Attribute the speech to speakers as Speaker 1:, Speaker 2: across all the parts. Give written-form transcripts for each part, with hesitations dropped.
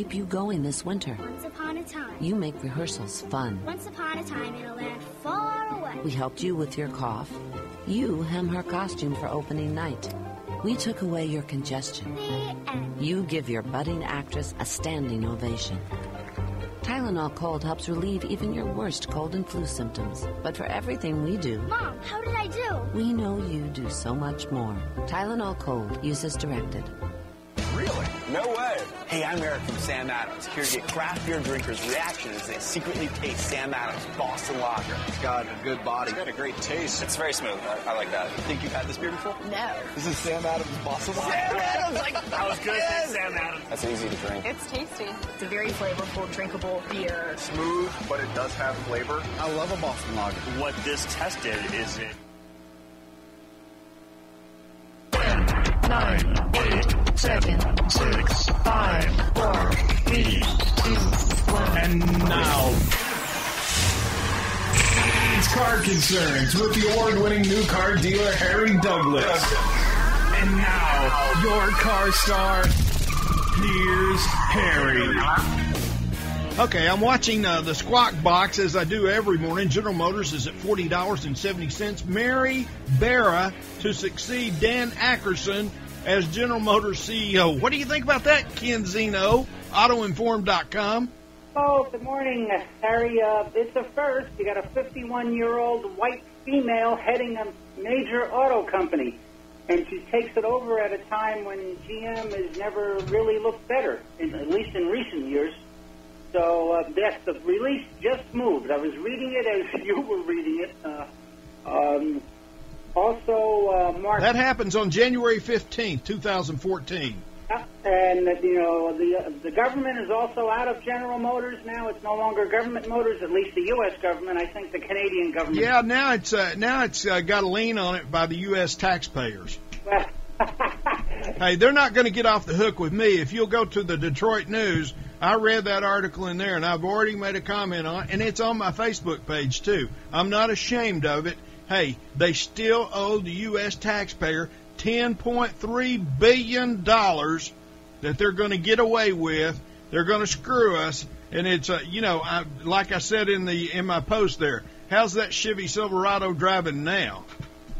Speaker 1: keep you going this winter.
Speaker 2: Once upon a time.
Speaker 1: You make rehearsals fun.
Speaker 2: Once upon a time in a land far away.
Speaker 1: We helped you with your cough. You hem her costume for opening night. We took away your congestion.
Speaker 2: The end.
Speaker 1: You give your budding actress a standing ovation. Tylenol Cold helps relieve even your worst cold and flu symptoms. But for everything we do...
Speaker 2: Mom, how did I do?
Speaker 1: We know you do so much more. Tylenol Cold. Use as directed.
Speaker 3: Really? No way. Hey, I'm Eric from Sam Adams, here to get craft beer drinkers' reaction as they secretly taste Sam Adams Boston Lager. It's got a good body. It's got a great taste. It's very smooth. I like that. Think you've had this beer before?
Speaker 2: No.
Speaker 3: This is Sam Adams Boston Lager. Sam Adams! I was going to say Sam Adams. That's easy to drink.
Speaker 4: It's tasty. It's a very flavorful, drinkable beer.
Speaker 3: Smooth, but it does have flavor. I love a Boston Lager.
Speaker 5: What this tested is it.
Speaker 6: 9, 8, 7, 6, 5, 4, 3, 2, 1.
Speaker 7: And now, it's Car Concerns with the award-winning new car dealer, Harry Douglas. And now, your car star, here's Harry. Okay, I'm watching the Squawk Box as I do every morning. General Motors is at $40.70. Mary Barra to succeed Dan Ackerson as General Motors CEO. What do you think about that, Ken Zino? AutoInform.com.
Speaker 8: Oh, good morning, Harry. It's a first. You got a 51-year-old white female heading a major auto company, and she takes it over at a time when GM has never really looked better, at least in recent years. So, yes, the release just moved. I was reading it as you were reading it. Mark...
Speaker 7: That happens on January 15th, 2014.
Speaker 8: And, the government is also out of General Motors now. It's no longer government motors, at least the U.S. government. I think the Canadian government...
Speaker 7: Yeah, now it's got a lien on it by the U.S. taxpayers. Hey, they're not going to get off the hook with me. If you'll go to the Detroit News, I read that article in there, and I've already made a comment on it, and it's on my Facebook page, too. I'm not ashamed of it. Hey, they still owe the U.S. taxpayer $10.3 billion that they're going to get away with. They're going to screw us, and it's, like I said in my post there, how's that Chevy Silverado driving now?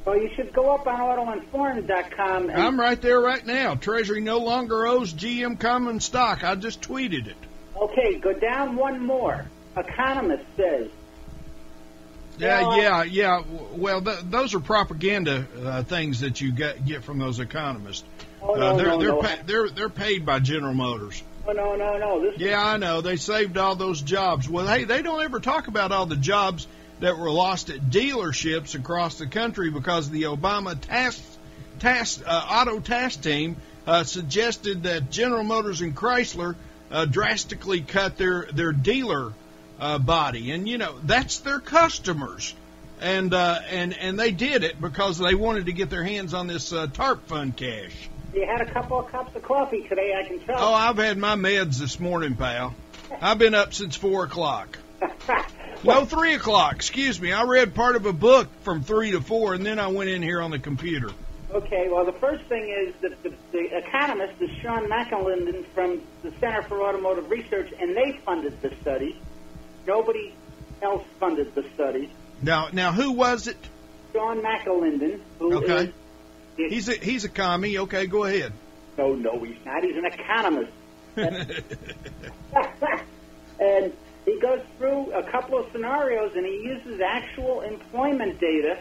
Speaker 8: Well, you should go up on autoinform.com.
Speaker 7: I'm right there right now. Treasury no longer owes GM common stock. I just tweeted it.
Speaker 8: Okay, go down one more. Economist says.
Speaker 7: Yeah. Well, those are propaganda things that you get from those economists. They're paid by General Motors.
Speaker 8: Oh, no.
Speaker 7: I know. They saved all those jobs. Well, hey, they don't ever talk about all the jobs that were lost at dealerships across the country because the Obama auto task team suggested that General Motors and Chrysler drastically cut their dealer body, and that's their customers, and they did it because they wanted to get their hands on this TARP fund cash.
Speaker 8: You had a couple of cups of coffee today, I can tell.
Speaker 7: Oh, I've had my meds this morning, pal. I've been up since 4 o'clock. No, 3 o'clock, excuse me. I read part of a book from 3 to 4, and then I went in here on the computer.
Speaker 8: Okay, well, the first thing is that the economist is Sean McAlinden from the Center for Automotive Research, and they funded the study. Nobody else funded the study.
Speaker 7: Now, who was it?
Speaker 8: Sean McAlinden.
Speaker 7: Okay. He's a commie. Okay, go ahead.
Speaker 8: No, he's not. He's an economist. And he goes through a couple of scenarios, and he uses actual employment data.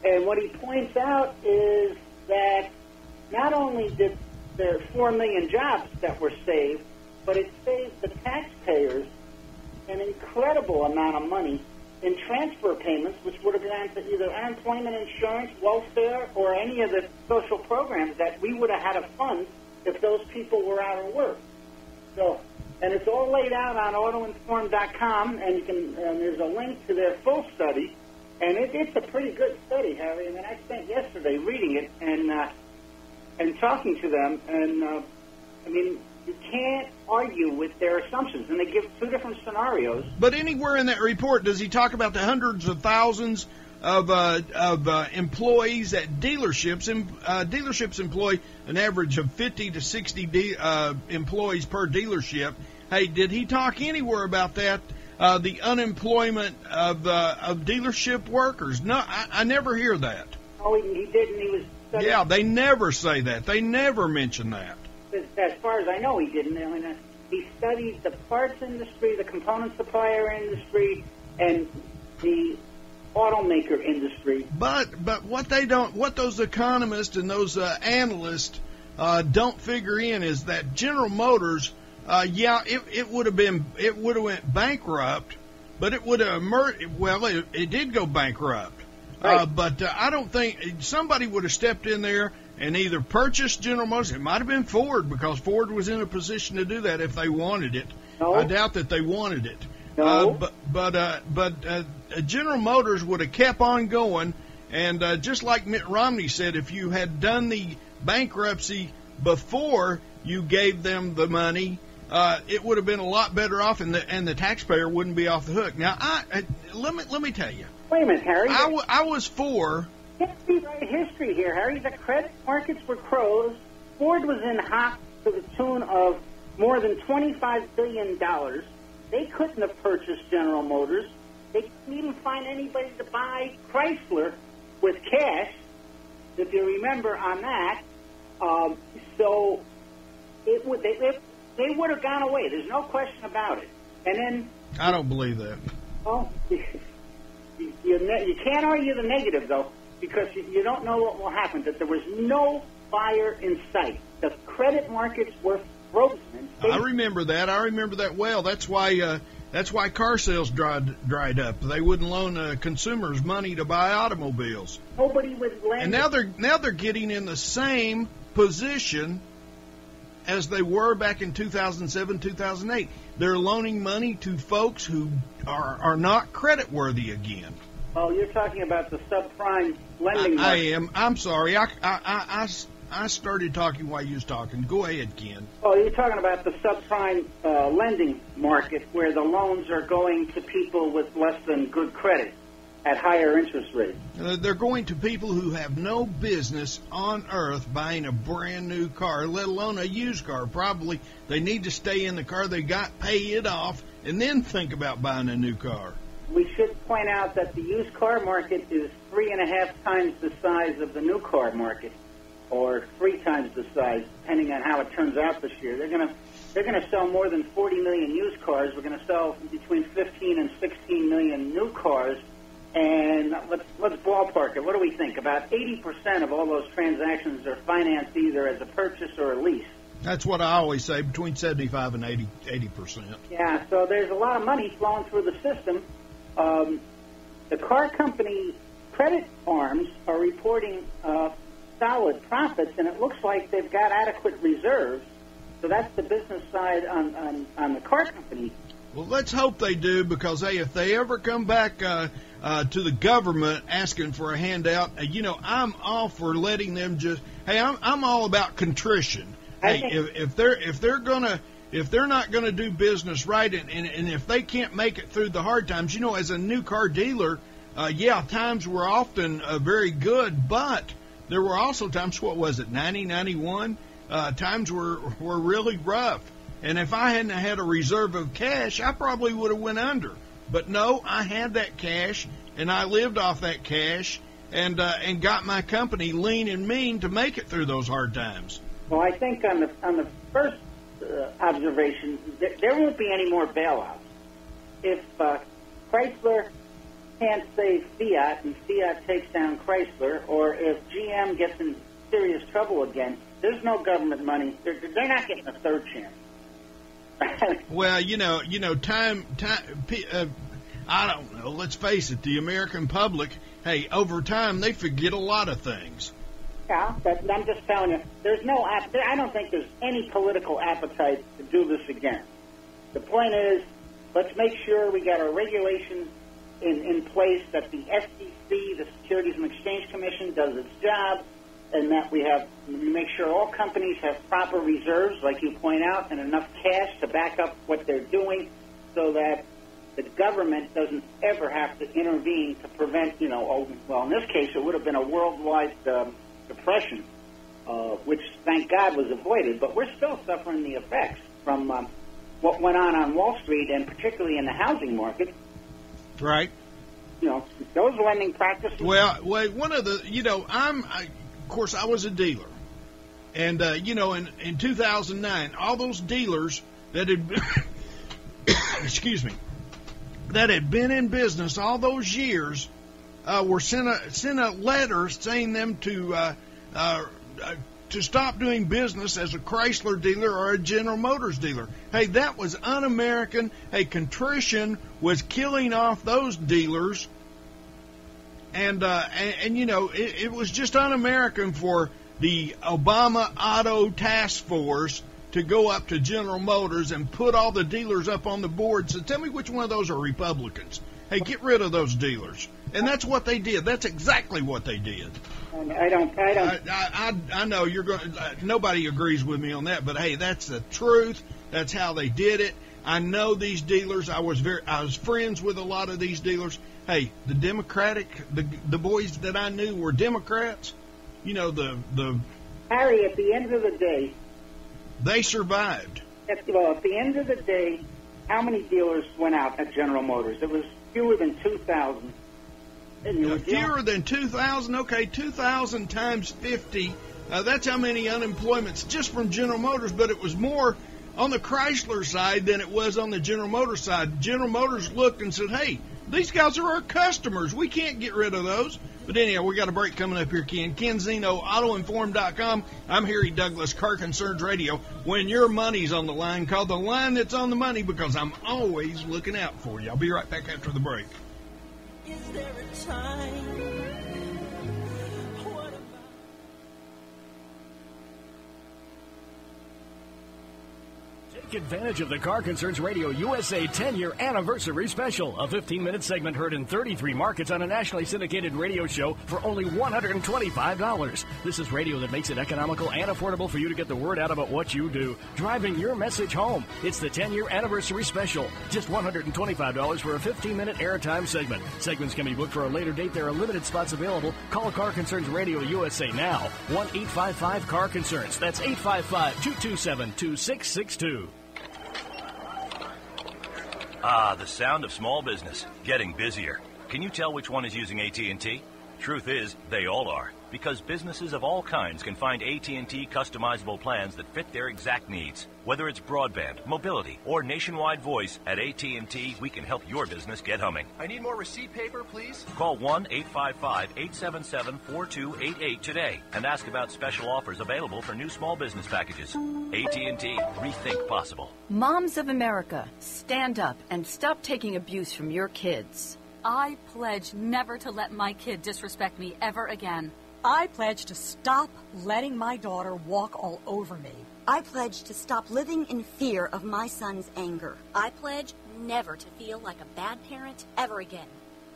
Speaker 8: And what he points out is that not only did there 4 million jobs that were saved, but it saved the taxpayers an incredible amount of money in transfer payments, which would have gone to either unemployment insurance, welfare, or any of the social programs that we would have had to fund if those people were out of work. So, and it's all laid out on autoinform.com, and you can. There's a link to their full study, and it's a pretty good study, Harry. I mean, I spent yesterday reading it and talking to them, and you can't argue with their assumptions, and they give 2 different scenarios.
Speaker 7: But anywhere in that report, does he talk about the hundreds of thousands of employees at dealerships? Dealerships employ an average of 50 to 60 employees per dealership, Hey, did he talk anywhere about that? The unemployment of dealership workers? No, I never hear that.
Speaker 8: Oh, he didn't. He was studying.
Speaker 7: Yeah, they never say that. They never mention that.
Speaker 8: As far as I know, he didn't. I mean, he studied the parts industry, the component supplier industry, and the automaker industry.
Speaker 7: But what those economists and those analysts don't figure in is that General Motors, it would have went bankrupt, but it would have emerged. Well, it did go bankrupt,
Speaker 8: right.
Speaker 7: But I don't think somebody would have stepped in there and either purchased General Motors. It might have been Ford, because Ford was in a position to do that if they wanted it.
Speaker 8: No.
Speaker 7: I doubt that they wanted it.
Speaker 8: No.
Speaker 7: But General Motors would have kept on going, and just like Mitt Romney said, if you had done the bankruptcy before you gave them the money, it would have been a lot better off, and the taxpayer wouldn't be off the hook. Now, let me tell you.
Speaker 8: Wait a minute, Harry.
Speaker 7: I was for.
Speaker 8: History here, Harry. The credit markets were closed. Ford was in hock to the tune of more than $25 billion. They couldn't have purchased General Motors. They couldn't even find anybody to buy Chrysler with cash, if you remember on that. So they would have gone away. There's no question about it. And then
Speaker 7: I don't believe that.
Speaker 8: Oh, you can't argue the negative, though, because you don't know what will happen, that there was no fire in sight. The credit markets were frozen.
Speaker 7: I remember that. I remember that well. That's why car sales dried up. They wouldn't loan consumers money to buy automobiles.
Speaker 8: Nobody would lend.
Speaker 7: And now they're getting in the same position as they were back in 2007, 2008. They're loaning money to folks who are not creditworthy again.
Speaker 8: Oh, you're talking about the subprime lending market.
Speaker 7: I am. I'm sorry. I started talking while you was talking. Go ahead, Ken.
Speaker 8: Oh, you're talking about the subprime lending market, where the loans are going to people with less than good credit at higher interest rates.
Speaker 7: They're going to people who have no business on earth buying a brand new car, let alone a used car. Probably they need to stay in the car they got, pay it off, and then think about buying a new car.
Speaker 8: We should point out that the used car market is 3.5 times the size of the new car market, or 3 times the size, depending on how it turns out this year. They're going to sell more than 40 million used cars. We're going to sell between 15 and 16 million new cars. And let's ballpark it. What do we think? About 80% of all those transactions are financed either as a purchase or a lease.
Speaker 7: That's what I always say, between 75 and 80%.
Speaker 8: Yeah, so there's a lot of money flowing through the system. The car company credit arms are reporting solid profits, and it looks like they've got adequate reserves. So that's the business side on the car company.
Speaker 7: Well, let's hope they do, because, hey, if they ever come back to the government asking for a handout, I'm all for letting them just. Hey, I'm all about contrition. Hey, if they're not gonna do business right, and if they can't make it through the hard times, as a new car dealer, times were often very good, but there were also times. What was it, 90, 91? Times were really rough. And if I hadn't had a reserve of cash, I probably would have went under. But no, I had that cash, and I lived off that cash, and got my company lean and mean to make it through those hard times.
Speaker 8: Well, I think on the first observation, there won't be any more bailouts. If Chrysler can't save Fiat and Fiat takes down Chrysler, or if GM gets in serious trouble again, there's no government money. They're not getting a third chance.
Speaker 7: Well, time. I don't know. Let's face it. The American public, hey, over time they forget a lot of things.
Speaker 8: Yeah, but I'm just telling you, I don't think there's any political appetite to do this again. The point is, let's make sure we got our regulations in place, that the SEC, the Securities and Exchange Commission, does its job, and that we make sure all companies have proper reserves, like you point out, and enough cash to back up what they're doing, so that the government doesn't ever have to intervene to prevent, in this case, it would have been a worldwide depression, which, thank God, was avoided. But we're still suffering the effects from what went on Wall Street, and particularly in the housing market.
Speaker 7: Right.
Speaker 8: You know, those lending practices.
Speaker 7: Well, one of the, of course, I was a dealer. And, in 2009, all those dealers that had, that had been in business all those years were sent a letter saying them to stop doing business as a Chrysler dealer or a General Motors dealer. Hey, that was un-American. Hey, contrition was killing off those dealers. And it was just un-American for the Obama Auto Task Force to go up to General Motors and put all the dealers up on the board. So tell me which one of those are Republicans. Hey, get rid of those dealers. And that's what they did. That's exactly what they did. I know you're going. Nobody agrees with me on that, but hey, that's the truth. That's how they did it. I know these dealers. I was friends with a lot of these dealers. Hey, the the boys that I knew were Democrats. The
Speaker 8: Harry, at the end of the day,
Speaker 7: they survived.
Speaker 8: At the end of the day, how many dealers went out at General Motors? It was fewer than 2,000.
Speaker 7: Fewer than 2,000? Okay, 2,000 times 50. That's how many unemployments just from General Motors, but it was more on the Chrysler side than it was on the General Motors side. General Motors looked and said, hey, these guys are our customers. We can't get rid of those. But anyhow, we got a break coming up here, Ken. Ken Zino, AutoInform.com. I'm Harry Douglas, Car Concerns Radio. When your money's on the line, call the line that's on the money because I'm always looking out for you. I'll be right back after the break.
Speaker 9: Is there a time?
Speaker 10: Take advantage of the Car Concerns Radio USA 10-year anniversary special, a 15-minute segment heard in 33 markets on a nationally syndicated radio show for only $125. This is radio that makes it economical and affordable for you to get the word out about what you do, driving your message home. It's the 10-year anniversary special, just $125 for a 15-minute airtime segment. Segments can be booked for a later date. There are limited spots available. Call Car Concerns Radio USA now, 1-855-CAR-CONCERNS. That's 855-227-2662.
Speaker 11: Ah, the sound of small business, getting busier. Can you tell which one is using AT&T? Truth is, they all are, because businesses of all kinds can find AT&T customizable plans that fit their exact needs. Whether it's broadband, mobility, or nationwide voice, at AT&T, we can help your business get humming.
Speaker 12: I need more receipt paper, please.
Speaker 11: Call 1-855-877-4288 today and ask about special offers available for new small business packages. AT&T, rethink possible.
Speaker 13: Moms of America, stand up and stop taking abuse from your kids.
Speaker 14: I pledge never to let my kid disrespect me ever again.
Speaker 15: I pledge to stop letting my daughter walk all over me.
Speaker 16: I pledge to stop living in fear of my son's anger.
Speaker 17: I pledge never to feel like a bad parent ever again.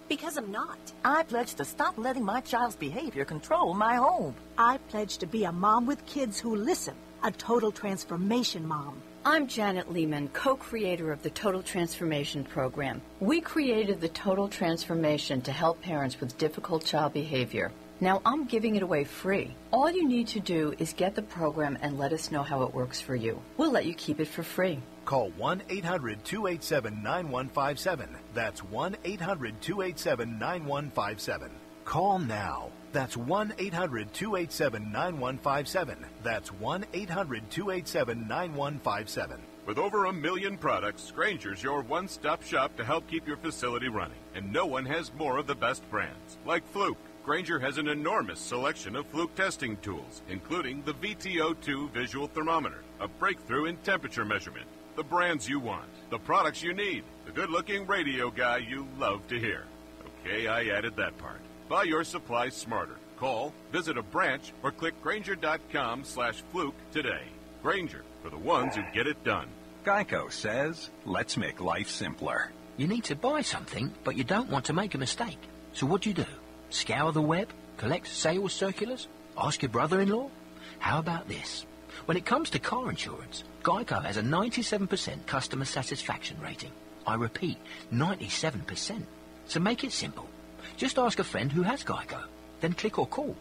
Speaker 17: Because I'm not.
Speaker 18: I pledge to stop letting my child's behavior control my home.
Speaker 15: I pledge to be a mom with kids who listen, a total transformation mom.
Speaker 13: I'm Janet Lehman, co-creator of the Total Transformation Program. We created the Total Transformation to help parents with difficult child behavior. Now I'm giving it away free. All you need to do is get the program and let us know how it works for you. We'll let you keep it for free.
Speaker 19: Call 1-800-287-9157. That's 1-800-287-9157. Call now. That's 1-800-287-9157. That's 1-800-287-9157.
Speaker 20: With over 1 million products, Grainger's your one-stop shop to help keep your facility running. And no one has more of the best brands. Like Fluke, Grainger has an enormous selection of Fluke testing tools, including the VTO2 visual thermometer, a breakthrough in temperature measurement. The brands you want, the products you need, the good-looking radio guy you love to hear. Okay, I added that part. Buy your supplies smarter. Call, visit a branch, or click Grainger.com/Fluke today. Grainger, for the ones who get it done.
Speaker 21: Geico says, let's make life simpler.
Speaker 22: You need to buy something, but you don't want to make a mistake. So what do? Scour the web? Collect sales circulars? Ask your brother-in-law? How about this? When it comes to car insurance, Geico has a 97% customer satisfaction rating. I repeat, 97%. So make it simple. Just ask a friend who has Geico. Then click or call.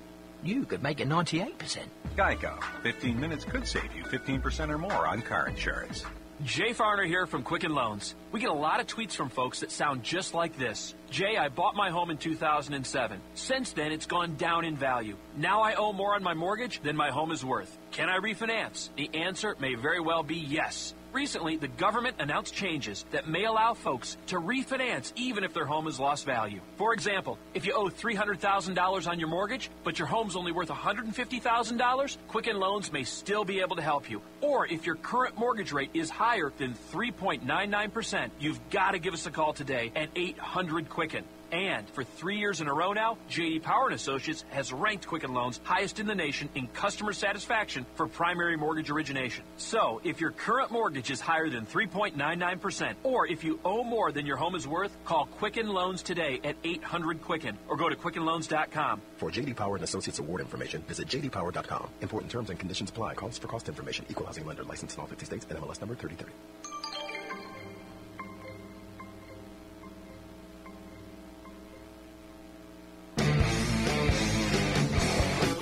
Speaker 22: You could make it 98%.
Speaker 21: Geico. 15 minutes could save you 15% or more on car insurance.
Speaker 1: Jay Farner here from Quicken Loans. We get a lot of tweets from folks that sound just like this. Jay, I bought my home in 2007. Since then, it's gone down in value. Now I owe more on my mortgage than my home is worth. Can I refinance? The answer may very well be yes. Recently, the government announced changes that may allow folks to refinance even if their home has lost value. For example, if you owe $300,000 on your mortgage, but your home's only worth $150,000, Quicken Loans may still be able to help you. Or if your current mortgage rate is higher than 3.99%, you've got to give us a call today at 800-QUICKEN. And for 3 years in a row now, J.D. Power & Associates has ranked Quicken Loans highest in the nation in customer satisfaction for primary mortgage origination. So, if your current mortgage is higher than 3.99%, or if you owe more than your home is worth, call Quicken Loans today at 800-QUICKEN or go to QuickenLoans.com.
Speaker 2: For J.D. Power & Associates award information, visit jdpower.com. Important terms and conditions apply. Calls for cost information. Equal housing lender. Licensed in all 50 states and MLS number 3030.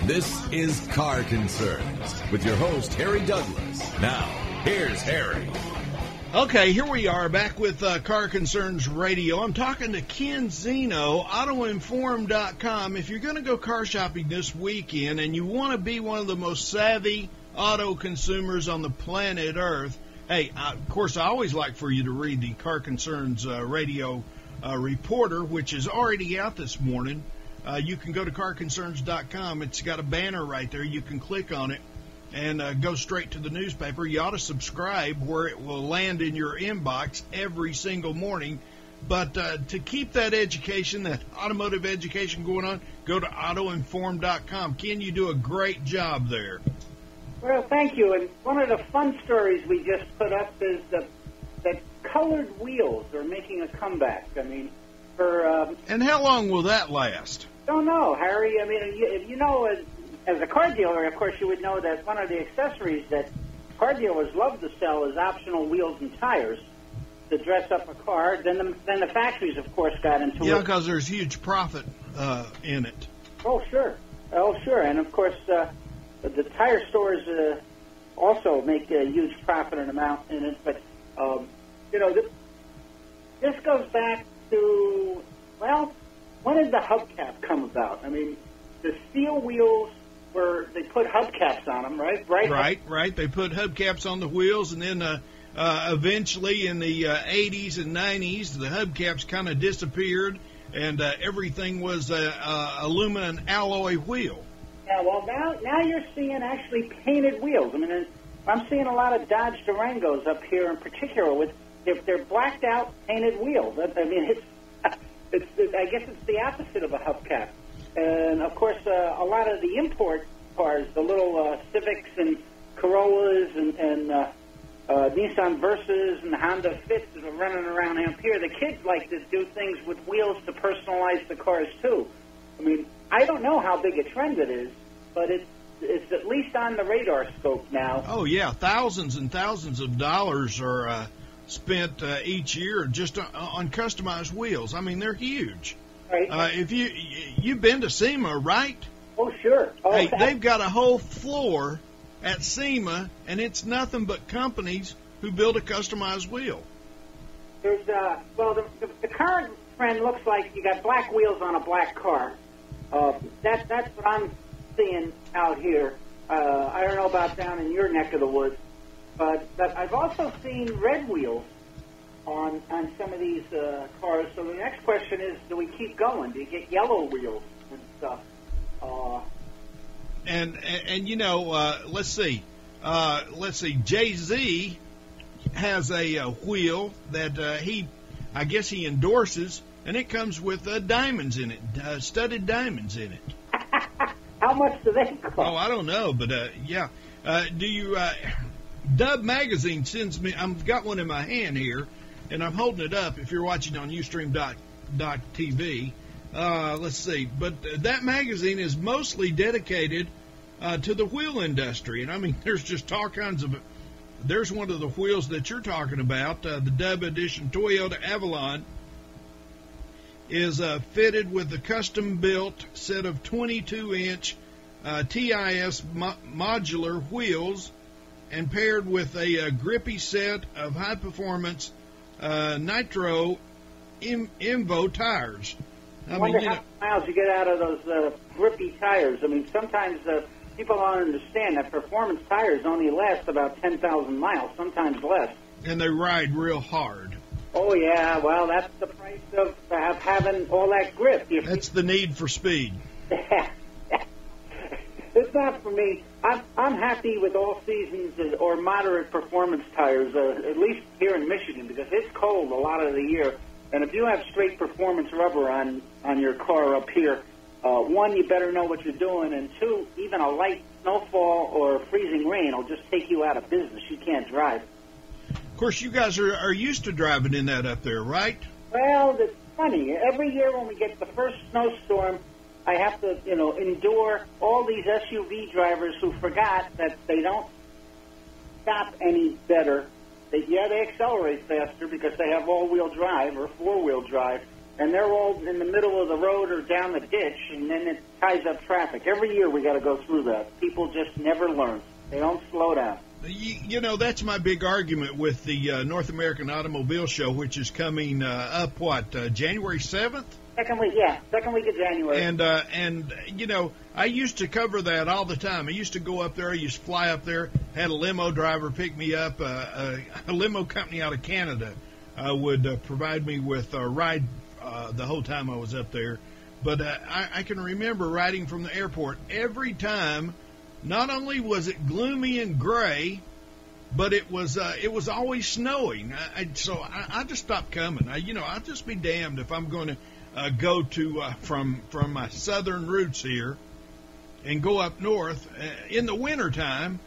Speaker 23: This is Car Concerns with your host, Harry Douglas. Now, here's Harry.
Speaker 7: Okay, here we are back with Car Concerns Radio. I'm talking to Ken Zino, autoinform.com. If you're going to go car shopping this weekend and you want to be one of the most savvy auto consumers on the planet Earth, hey, of course, I always like for you to read the Car Concerns Radio Reporter, which is already out this morning. You can go to carconcerns.com. It's got a banner right there. You can click on it and go straight to the newspaper. You ought to subscribe where it will land in your inbox every single morning. But to keep that education, that automotive education going on, go to autoinform.com. Ken, you do a great job there.
Speaker 8: Well, thank you. And one of the fun stories we just put up is that colored wheels are making a comeback. I mean,
Speaker 7: and how long will that last?
Speaker 8: Don't know, Harry. I mean, you know, as a car dealer, of course, you would know that one of the accessories that car dealers love to sell is optional wheels and tires to dress up a car. Then the factories, of course, got into it.
Speaker 7: Yeah, because there's huge profit in it.
Speaker 8: Oh, sure. And, of course, the tire stores also make a huge profit and amount in it. But, you know, this goes back to, well, when did the hubcap come about? I mean, the steel wheels they put hubcaps on them, right?
Speaker 7: Right. They put hubcaps on the wheels, and then eventually in the 80s and 90s, the hubcaps kind of disappeared, and everything was aluminum alloy wheel.
Speaker 8: Yeah, well, now you're seeing actually painted wheels. I mean, I'm seeing a lot of Dodge Durangos up here in particular with if they're blacked out painted wheels. I mean, I guess it's the opposite of a hubcap. And, of course, a lot of the import cars, the little Civics and Corollas and Nissan Versas and Honda Fits that are running around up here, the kids like to do things with wheels to personalize the cars, too. I mean, I don't know how big a trend it is, but it's at least on the radar scope now.
Speaker 7: Oh, yeah. Thousands and thousands of dollars are spent each year just on customized wheels. I mean, they're huge.
Speaker 8: Right.
Speaker 7: If you've been to SEMA, right?
Speaker 8: Oh, sure.
Speaker 7: Hey, they've got a whole floor at SEMA, and it's nothing but companies who build a customized wheel.
Speaker 8: There's the current trend looks like you got black wheels on a black car. That's what I'm seeing out here. I don't know about down in your neck of the woods. But I've also seen red wheels on some of these cars. So the next question is, do we keep going? Do you get yellow wheels and stuff?
Speaker 7: And you know, let's see. Jay-Z has a wheel that I guess he endorses, and it comes with diamonds in it, studded diamonds in it.
Speaker 8: How much do they cost?
Speaker 7: Oh, I don't know, but yeah. Do you? Dub Magazine sends me. I've got one in my hand here, and I'm holding it up. If you're watching on Ustream.tv, let's see. But that magazine is mostly dedicated to the wheel industry, and I mean, there's just all kinds of. There's one of the wheels that you're talking about, the Dub Edition Toyota Avalon, is fitted with a custom-built set of 22-inch TIS modular wheels, and paired with a grippy set of high-performance Nitro Invo tires.
Speaker 8: I wonder how many miles you get out of those grippy tires. I mean, sometimes people don't understand that performance tires only last about 10,000 miles, sometimes less.
Speaker 7: And they ride real hard.
Speaker 8: Oh, yeah. Well, that's the price of having all that grip.
Speaker 7: That's the need for speed.
Speaker 8: It's not for me. I'm happy with all seasons or moderate performance tires, at least here in Michigan, because it's cold a lot of the year. And if you have straight performance rubber on your car up here, one, you better know what you're doing, and two, even a light snowfall or freezing rain will just take you out of business. You can't drive.
Speaker 7: Of course, you guys are used to driving in that up there, right?
Speaker 8: Well, it's funny. Every year when we get the first snowstorm, I have to, endure all these SUV drivers who forgot that they don't stop any better. They accelerate faster because they have all-wheel drive or four-wheel drive, and they're all in the middle of the road or down the ditch, and then it ties up traffic. Every year we got to go through that. People just never learn. They don't slow down.
Speaker 7: That's my big argument with the North American Automobile Show, which is coming up, January 7th?
Speaker 8: Second week of January.
Speaker 7: And I used to cover that all the time. I used to go up there. I used to fly up there, had a limo driver pick me up. A limo company out of Canada would provide me with a ride the whole time I was up there. But I can remember riding from the airport every time. Not only was it gloomy and gray, but it was always snowing. So I just stopped coming. I'll just be damned if I'm going to go to from my southern roots here and go up north in the wintertime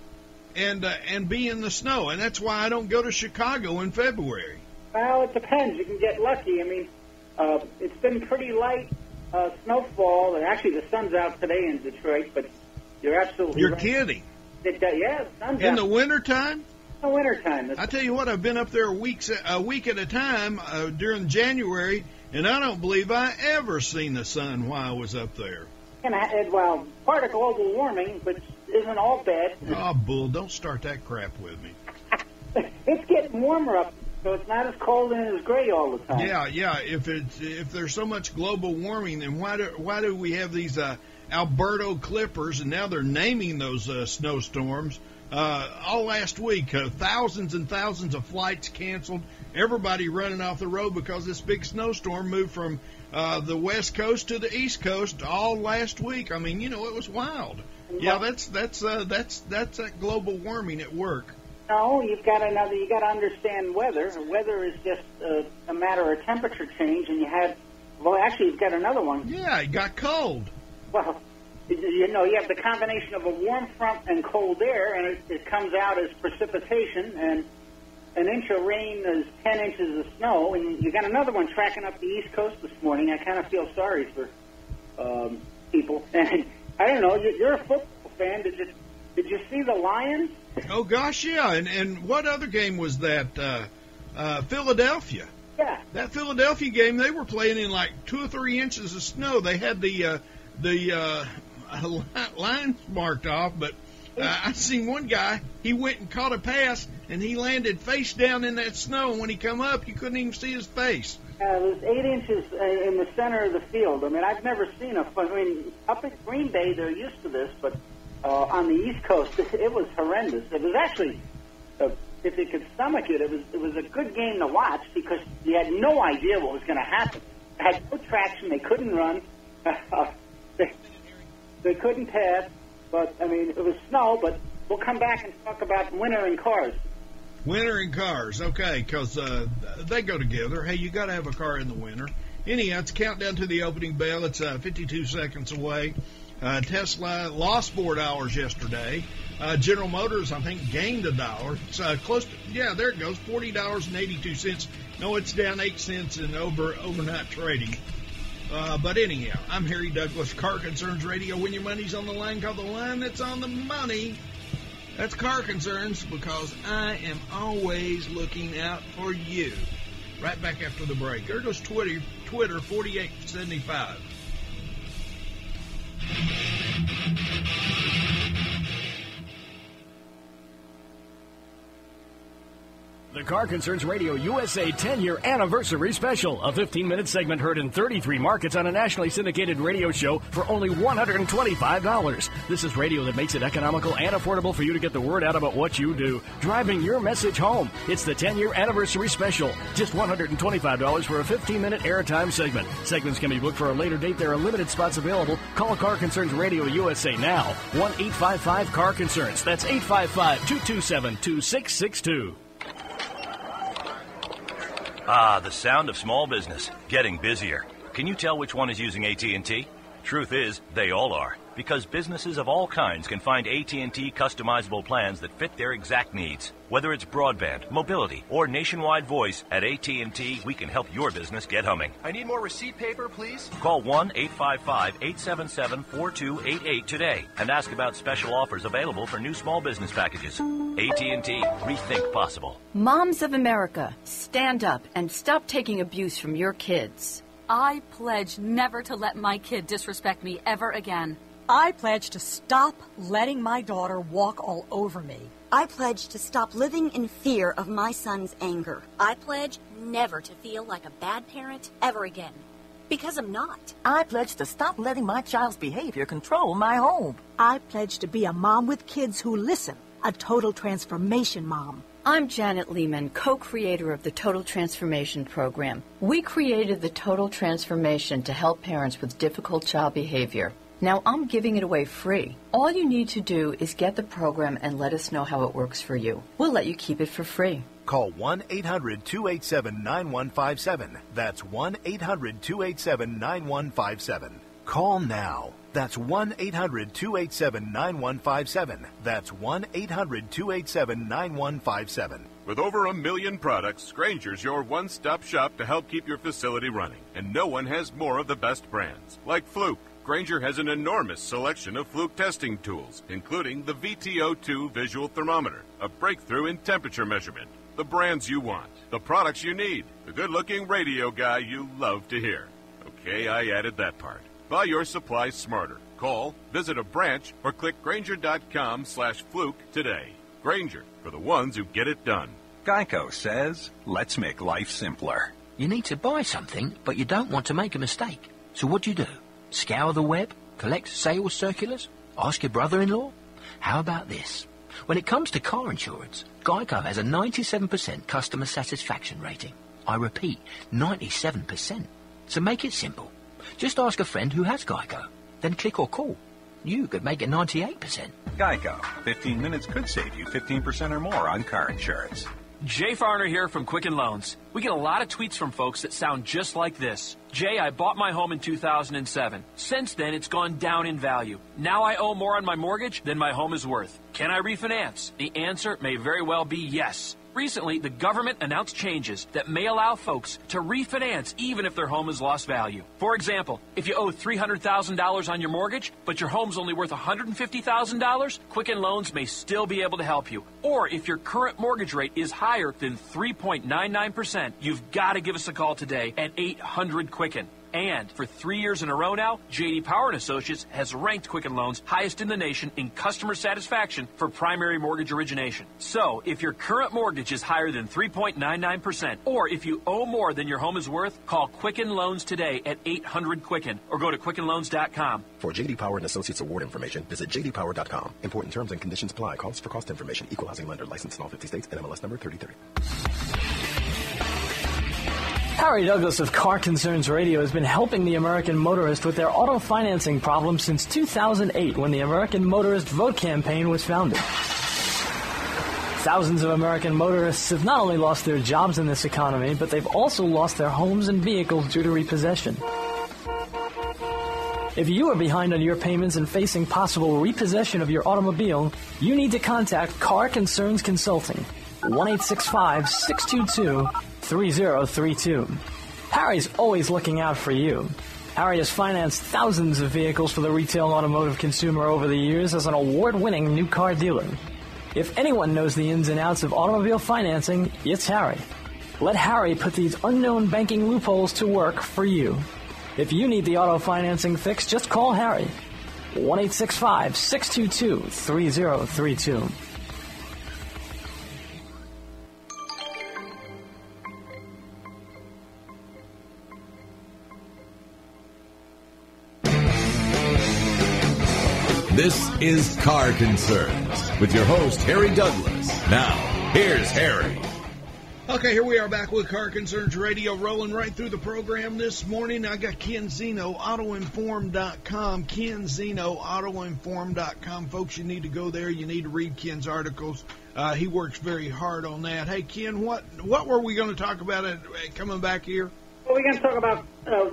Speaker 7: and be in the snow. And that's why I don't go to Chicago in February.
Speaker 8: Well, it depends. You can get lucky. I mean, it's been pretty light snowfall. And actually, the sun's out today in Detroit, but you're absolutely right.
Speaker 7: You're kidding.
Speaker 8: Yeah, the sun's
Speaker 7: in
Speaker 8: out.
Speaker 7: The wintertime?
Speaker 8: In the wintertime.
Speaker 7: I tell you what, I've been up there a week at a time during January, and I don't believe I ever seen the sun while I was up there.
Speaker 8: Well, part of global warming, but isn't all bad.
Speaker 7: Oh, bull, don't start that crap with me.
Speaker 8: It's getting warmer up, so it's not as cold and as gray all the time.
Speaker 7: Yeah. If there's so much global warming, then why do we have these Alberto Clippers, and now they're naming those snowstorms? All last week, thousands and thousands of flights canceled. Everybody running off the road because this big snowstorm moved from the West Coast to the East Coast all last week. I mean, it was wild. Yeah, that's that global warming at work.
Speaker 8: No, you got to understand weather. Weather is just a matter of temperature change, and you've got another one.
Speaker 7: Yeah, it got cold.
Speaker 8: Well, you have the combination of a warm front and cold air, and it comes out as precipitation, and an inch of rain is 10 inches of snow, and you got another one tracking up the East Coast this morning. I kind of feel sorry for people. And I don't know, you're a football fan. Did you see the Lions?
Speaker 7: Oh, gosh, yeah. And what other game was that? Philadelphia.
Speaker 8: Yeah.
Speaker 7: That Philadelphia game, they were playing in like 2 or 3 inches of snow. They had the lines marked off, but I seen one guy, he went and caught a pass, and he landed face down in that snow, and when he come up, you couldn't even see his face.
Speaker 8: It was 8 inches in the center of the field. I mean, I've never seen up in Green Bay, they're used to this, but on the East Coast, it was horrendous. It was actually, if you could stomach it, it was a good game to watch because you had no idea what was going to happen. They had no traction. They couldn't run. They couldn't pass. But, I mean, it was snow, but we'll come back and talk about winter and cars.
Speaker 7: Winter and cars, okay, because they go together. Hey, you got to have a car in the winter. Anyhow, it's countdown to the opening bell. It's 52 seconds away. Tesla lost 4 hours yesterday. General Motors, I think, gained $1. It's close to, there it goes, $40.82. No, it's down 8 cents in overnight trading. But anyhow, I'm Harry Douglas, Car Concerns Radio. When your money's on the line, call the line that's on the money. That's Car Concerns, because I am always looking out for you. Right back after the break. There goes Twitter 4875.
Speaker 10: The Car Concerns Radio USA 10-year anniversary special, a 15-minute segment heard in 33 markets on a nationally syndicated radio show for only $125. This is radio that makes it economical and affordable for you to get the word out about what you do, driving your message home. It's the 10-year anniversary special, just $125 for a 15-minute airtime segment. Segments can be booked for a later date. There are limited spots available. Call Car Concerns Radio USA now, 1-855-CAR-CONCERNS. That's 855-227-2662.
Speaker 11: Ah, the sound of small business, getting busier. Can you tell which one is using AT&T? Truth is, they all are, because businesses of all kinds can find AT&T customizable plans that fit their exact needs. Whether it's broadband, mobility, or nationwide voice, at AT&T, we can help your business get humming.
Speaker 12: I need more receipt paper, please.
Speaker 11: Call 1-855-877-4288 today and ask about special offers available for new small business packages. AT&T, rethink possible.
Speaker 13: Moms of America, stand up and stop taking abuse from your kids.
Speaker 14: I pledge never to let my kid disrespect me ever again.
Speaker 15: I pledge to stop letting my daughter walk all over me.
Speaker 16: I pledge to stop living in fear of my son's anger.
Speaker 17: I pledge never to feel like a bad parent ever again. Because I'm not.
Speaker 18: I pledge to stop letting my child's behavior control my home.
Speaker 15: I pledge to be a mom with kids who listen, a total transformation mom.
Speaker 13: I'm Janet Lehman, co-creator of the Total Transformation Program. We created the Total Transformation to help parents with difficult child behavior. Now I'm giving it away free. All you need to do is get the program and let us know how it works for you. We'll let you keep it for free.
Speaker 19: Call 1-800-287-9157. That's 1-800-287-9157. Call now. That's 1-800-287-9157. That's 1-800-287-9157.
Speaker 20: With over 1 million products, Grainger's your one-stop shop to help keep your facility running. And no one has more of the best brands. Like Fluke, Grainger has an enormous selection of Fluke testing tools, including the VTO2 visual thermometer, a breakthrough in temperature measurement. The brands you want, the products you need, the good-looking radio guy you love to hear. Okay, I added that part. Buy your supplies smarter. Call, visit a branch, or click Grainger.com/Fluke today. Grainger, for the ones who get it done.
Speaker 21: Geico says, let's make life simpler.
Speaker 22: You need to buy something, but you don't want to make a mistake. So what do? Scour the web? Collect sales circulars? Ask your brother-in-law? How about this? When it comes to car insurance, Geico has a 97% customer satisfaction rating. I repeat, 97%. So make it simple. Just ask a friend who has Geico. Then click or call. You could make it 98%.
Speaker 21: Geico. 15 minutes could save you 15% or more on car insurance.
Speaker 1: Jay Farner here from Quicken Loans. We get a lot of tweets from folks that sound just like this. Jay, I bought my home in 2007. Since then, it's gone down in value. Now I owe more on my mortgage than my home is worth. Can I refinance? The answer may very well be yes. Recently, the government announced changes that may allow folks to refinance even if their home has lost value. For example, if you owe $300,000 on your mortgage, but your home's only worth $150,000, Quicken Loans may still be able to help you. Or if your current mortgage rate is higher than 3.99%, you've got to give us a call today at 800-QUICKEN. And for 3 years in a row now, J.D. Power & Associates has ranked Quicken Loans highest in the nation in customer satisfaction for primary mortgage origination. So, if your current mortgage is higher than 3.99%, or if you owe more than your home is worth, call Quicken Loans today at 800-QUICKEN or go to QuickenLoans.com.
Speaker 2: For J.D. Power & Associates award information, visit jdpower.com. Important terms and conditions apply. Calls for cost information. Equal housing lender. Licensed in all 50 states and MLS number 3030.
Speaker 3: Harry Douglas of Car Concerns Radio has been helping the American motorist with their auto financing problems since 2008 when the American Motorist Vote Campaign was founded. Thousands of American motorists have not only lost their jobs in this economy, but they've also lost their homes and vehicles due to repossession. If you are behind on your payments and facing possible repossession of your automobile, you need to contact Car Concerns Consulting, 1-865-622-3032. Harry's always looking out for you. Harry has financed thousands of vehicles for the retail automotive consumer over the years as an award-winning new car dealer. If anyone knows the ins and outs of automobile financing, it's Harry. Let Harry put these unknown banking loopholes to work for you. If you need the auto financing fix, just call Harry. 1-865-622-3032.
Speaker 23: This is Car Concerns with your host, Harry Douglas. Now, here's Harry.
Speaker 7: Okay, here we are back with Car Concerns Radio, rolling right through the program this morning. I got Ken Zino, autoinform.com, Ken Zino, autoinform.com. Folks, you need to go there. You need to read Ken's articles. He works very hard on that. Hey, Ken, what were we going to talk about coming back here?
Speaker 8: Well, we're going to talk about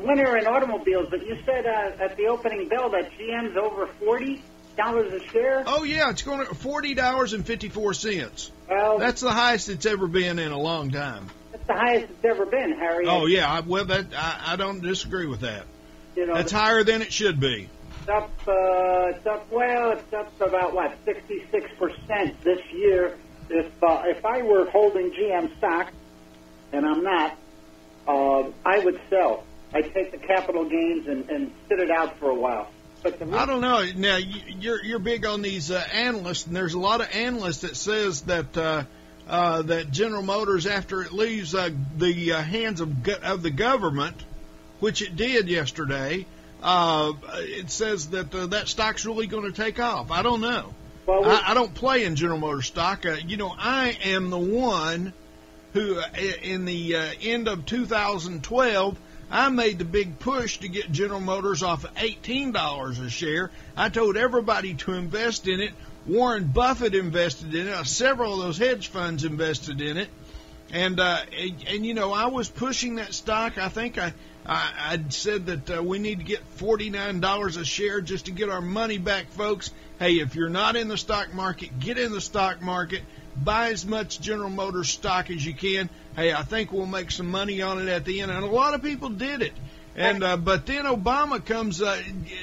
Speaker 8: winter in automobiles, but you said at the opening bell that GM's over $40 a share?
Speaker 7: Oh, yeah, it's going to $40.54.
Speaker 8: Well,
Speaker 7: that's the highest it's ever been in a long time.
Speaker 8: That's the highest it's ever been, Harry.
Speaker 7: Oh, yeah, I don't disagree with that.
Speaker 8: You know,
Speaker 7: that's higher than it should be.
Speaker 8: It's up about, 66% this year. If I were holding GM stock, and I'm not, I would sell. I'd take the capital gains and sit it out for a while. But
Speaker 7: I don't know. Now, you're big on these analysts, and there's a lot of analysts that says that that General Motors, after it leaves the hands of the government, which it did yesterday, it says that that stock's really going to take off. I don't know. Well, I don't play in General Motors stock. I am the one who, in the end of 2012, I made the big push to get General Motors off of $18 a share. I told everybody to invest in it. Warren Buffett invested in it. Several of those hedge funds invested in it. And I was pushing that stock. I think I said that we need to get $49 a share just to get our money back, folks. Hey, if you're not in the stock market, get in the stock market. Buy as much General Motors stock as you can. Hey, I think we'll make some money on it at the end. And a lot of people did it. And but then Obama comes,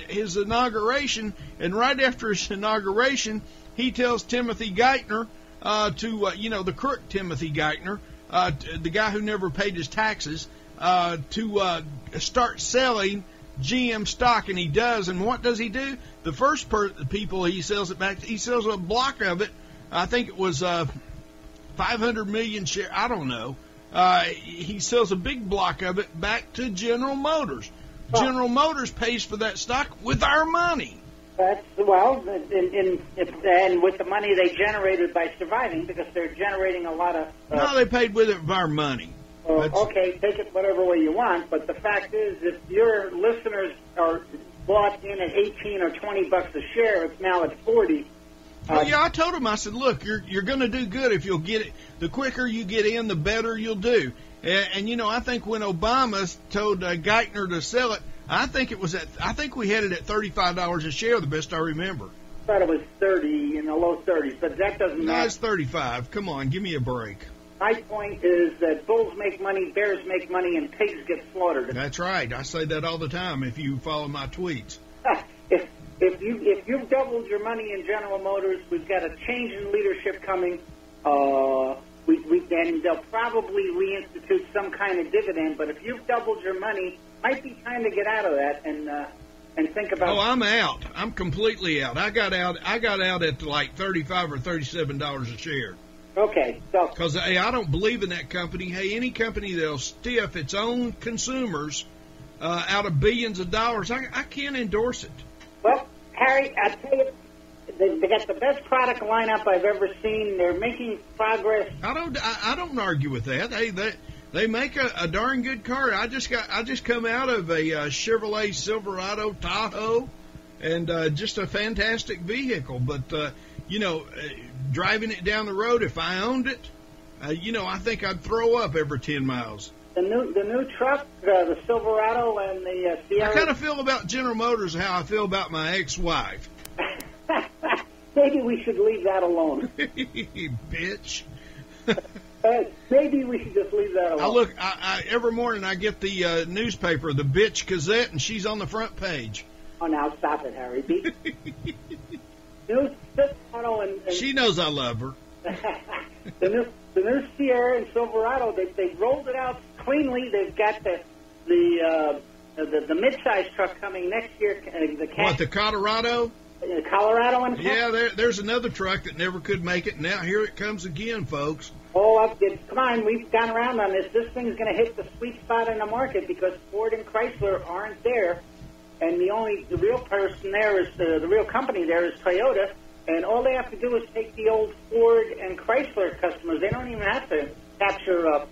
Speaker 7: his inauguration, and right after his inauguration, he tells Timothy Geithner the crook Timothy Geithner, the guy who never paid his taxes, to start selling GM stock, and he does. And what does he do? The first people he sells it back to, he sells a block of it. I think it was 500 million shares. I don't know. He sells a big block of it back to General Motors. General Motors pays for that stock with our money.
Speaker 8: And with the money they generated by surviving, because they're generating a lot of...
Speaker 7: no, they paid with it with our money.
Speaker 8: Okay, take it whatever way you want, but the fact is, if your listeners are bought in at 18 or 20 bucks a share, it's now at 40.
Speaker 7: Well, yeah, I told him, I said, look, you're going to do good if you'll get it. The quicker you get in, the better you'll do. And I think when Obama told Geithner to sell it, I think we had it at $35 a share, the best I remember.
Speaker 8: I thought it was 30, in the low 30s, but that doesn't matter.
Speaker 7: No, it's 35. Come on, give me a break.
Speaker 8: My point is that bulls make money, bears make money, and pigs get slaughtered.
Speaker 7: That's right. I say that all the time if you follow my tweets.
Speaker 8: If you've doubled your money in General Motors, we've got a change in leadership coming. And they'll probably reinstitute some kind of dividend. But if you've doubled your money, might be time to get out of that and think about.
Speaker 7: Oh, I'm out. I'm completely out. I got out at like $35 or $37 a share.
Speaker 8: Okay, so
Speaker 7: because I don't believe in that company. Hey, any company that'll stiff its own consumers out of billions of dollars, I can't endorse it.
Speaker 8: Well, Harry, I tell you, they got the best product lineup I've ever seen. They're making progress.
Speaker 7: I don't argue with that. Hey, they make a darn good car. I just come out of a Chevrolet Silverado Tahoe, and just a fantastic vehicle. But driving it down the road, if I owned it, I think I'd throw up every 10 miles.
Speaker 8: The new truck, the Silverado and the Sierra.
Speaker 7: I kind of feel about General Motors how I feel about my ex-wife.
Speaker 8: Maybe we should leave that alone.
Speaker 7: Bitch.
Speaker 8: Maybe we should just leave that alone.
Speaker 7: Every morning I get the newspaper, the Bitch Gazette, and she's on the front page.
Speaker 8: Oh, now stop it, Harry. New Silverado and
Speaker 7: she knows I love her.
Speaker 8: The new Sierra and Silverado, they rolled it out cleanly. They've got the mid-size truck coming next year.
Speaker 7: The Colorado?
Speaker 8: Colorado and
Speaker 7: yeah, there's another truck that never could make it. Now here it comes again, folks.
Speaker 8: Oh, come on, we've gone around on this. This thing's going to hit the sweet spot in the market because Ford and Chrysler aren't there. and the real person there is the real company there is Toyota, and all they have to do is take the old Ford and Chrysler customers. They don't even have to capture a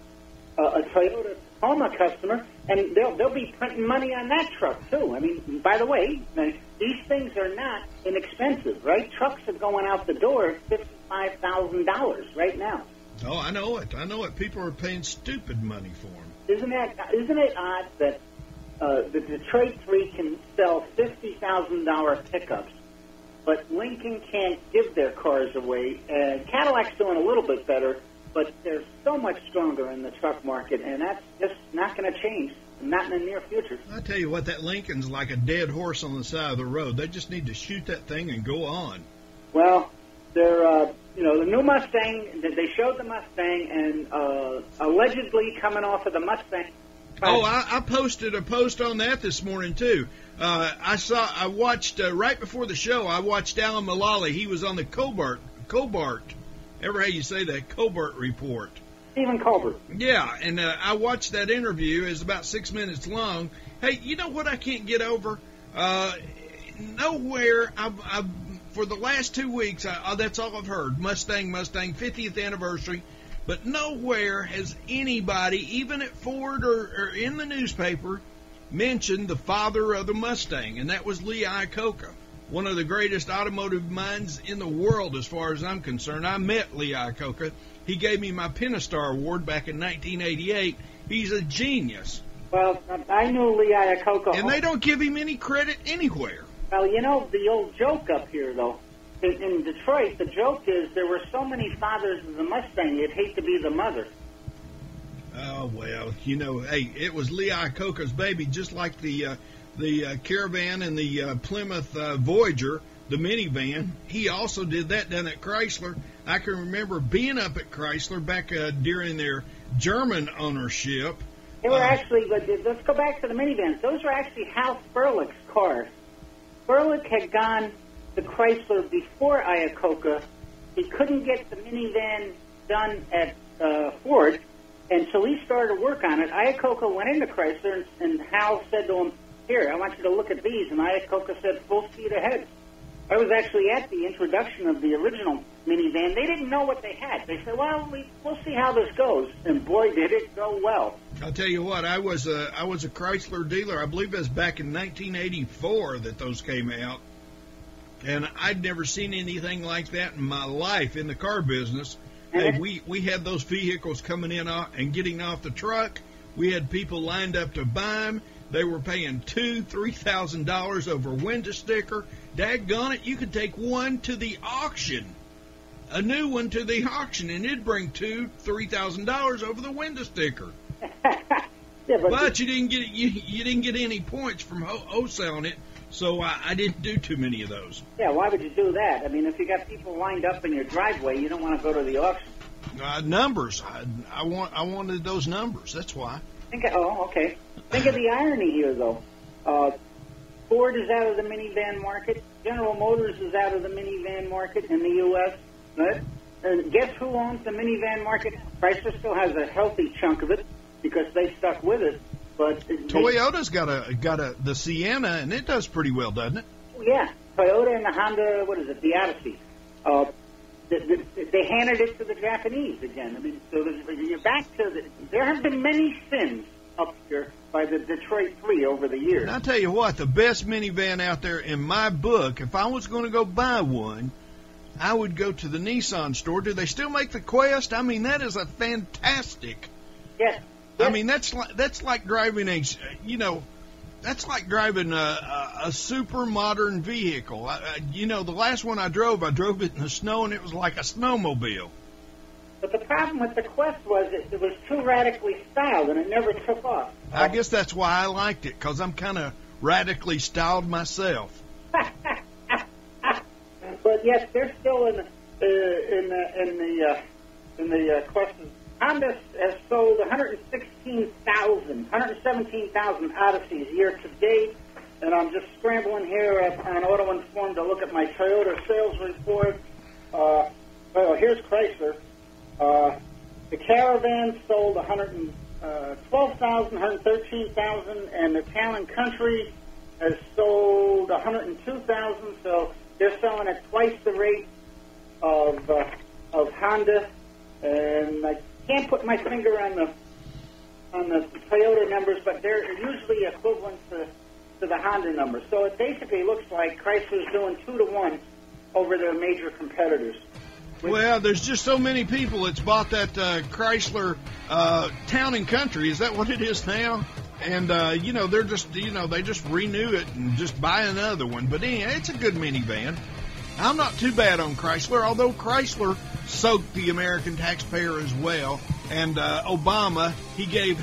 Speaker 8: Toyota Tacoma customer, and they'll be printing money on that truck too. I mean, by the way, these things are not inexpensive, right? Trucks are going out the door at $55,000 right now.
Speaker 7: Oh, I know it. I know it. People are paying stupid money for them.
Speaker 8: Isn't it odd that the Detroit 3 can sell $50,000 pickups, but Lincoln can't give their cars away? Cadillac's doing a little bit better, but they're so much stronger in the truck market, and that's just not going to change, not in the near future.
Speaker 7: I tell you what, that Lincoln's like a dead horse on the side of the road. They just need to shoot that thing and go on.
Speaker 8: Well, they're, the new Mustang, they showed the Mustang, and allegedly coming off of the Mustang.
Speaker 7: Oh, I posted a post on that this morning, too. I watched, right before the show, I watched Alan Mullally. He was on the Colbert, ever how you say that, Colbert Report.
Speaker 8: Stephen Colbert.
Speaker 7: Yeah, and I watched that interview. It's about 6 minutes long. Hey, you know what I can't get over? Nowhere, for the last 2 weeks, that's all I've heard. Mustang, 50th anniversary. But nowhere has anybody, even at Ford or in the newspaper, mentioned the father of the Mustang, and that was Lee Iacocca, one of the greatest automotive minds in the world as far as I'm concerned. I met Lee Iacocca. He gave me my Pentastar Award back in 1988. He's a genius.
Speaker 8: Well, I knew Lee Iacocca.
Speaker 7: And they don't give him any credit anywhere.
Speaker 8: Well, the old joke up here, though, in Detroit, the joke is there were so many fathers of the Mustang, you'd hate to be the mother.
Speaker 7: Oh, well, hey, it was Lee Iacocca's baby, just like the Caravan and the Plymouth Voyager, the minivan. He also did that down at Chrysler. I can remember being up at Chrysler back during their German ownership.
Speaker 8: They were actually, let's go back to the minivans. Those were actually Hal Sperlick's cars. Sperlick had gone to Chrysler before Iacocca. He couldn't get the minivan done at Ford, and so he started to work on it. Iacocca went into Chrysler, and Hal said to him, "Here, I want you to look at these." And Iacocca said, "Full speed ahead." I was actually at the introduction of the original minivan. They didn't know what they had. They said, "Well, we'll see how this goes." And boy, did it go well.
Speaker 7: I'll tell you what, I was a Chrysler dealer. I believe it was back in 1984 that those came out. And I'd never seen anything like that in my life in the car business. Hey, we had those vehicles coming in and getting off the truck. We had people lined up to buy them. They were paying $2,000, $3,000 over window sticker. Daggone it, you could take one to the auction, a new one to the auction, and it'd bring $2,000, $3,000 over the window sticker.
Speaker 8: Yeah,
Speaker 7: but you didn't get any points from wholesaling it. So I didn't do too many of those.
Speaker 8: Yeah, why would you do that? I mean, if you got people lined up in your driveway, you don't want to go to the auction.
Speaker 7: Numbers. I wanted those numbers. That's why.
Speaker 8: Okay. Think of the irony here, though. Ford is out of the minivan market. General Motors is out of the minivan market in the U.S. Right? And guess who owns the minivan market? Chrysler still has a healthy chunk of it because they stuck with it. But
Speaker 7: Toyota's got the Sienna, and it does pretty well, doesn't it?
Speaker 8: Yeah, Toyota and the Honda, the Odyssey. They handed it to the Japanese again. I mean, so you're back to there have been many sins up here by the Detroit 3 over the years.
Speaker 7: And I'll tell you what, the best minivan out there in my book, if I was going to go buy one, I would go to the Nissan store. Do they still make the Quest? I mean, that is a fantastic.
Speaker 8: Yes.
Speaker 7: I mean, that's like driving a super modern vehicle. The last one I drove it in the snow, and it was like a snowmobile.
Speaker 8: But the problem with the Quest was it was too radically styled, and it never took off.
Speaker 7: I guess that's why I liked it, because I'm kind of radically styled myself.
Speaker 8: But yes, they're still in the Quest. Honda has sold 117,000 Odysseys year to date, and I'm just scrambling here on Auto Inform to look at my Toyota sales report. Well, here's Chrysler. The Caravan sold 112,000, 113,000, and the Town and Country has sold 102,000, so they're selling at twice the rate of Honda. And I can't put my finger on the Toyota numbers, but they're usually equivalent to the Honda numbers. So it basically looks like Chrysler's doing 2-1 over their major competitors.
Speaker 7: Well, there's just so many people that's bought that Chrysler Town and Country. Is that what it is now? And, they're just, they just renew it and just buy another one. But anyway, it's a good minivan. I'm not too bad on Chrysler, although Chrysler soaked the American taxpayer as well. And Obama, he gave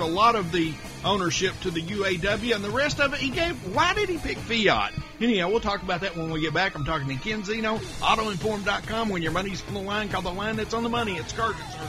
Speaker 7: a lot of the ownership to the UAW, and the rest of it why did he pick Fiat? Anyhow, we'll talk about that when we get back. I'm talking to Ken Zino, AutoInform.com. When your money's on the line, call the line that's on the money. It's Car Concern.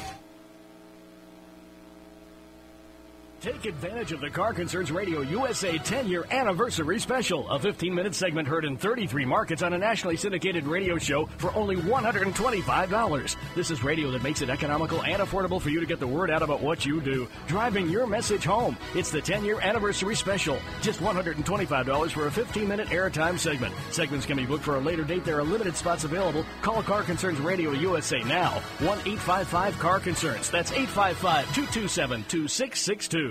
Speaker 10: Take advantage of the Car Concerns Radio USA 10-year anniversary special, a 15-minute segment heard in 33 markets on a nationally syndicated radio show for only $125. This is radio that makes it economical and affordable for you to get the word out about what you do, driving your message home. It's the 10-year anniversary special, just $125 for a 15-minute airtime segment. Segments can be booked for a later date. There are limited spots available. Call Car Concerns Radio USA now, 1-855-CAR-CONCERNS. That's 855-227-2662.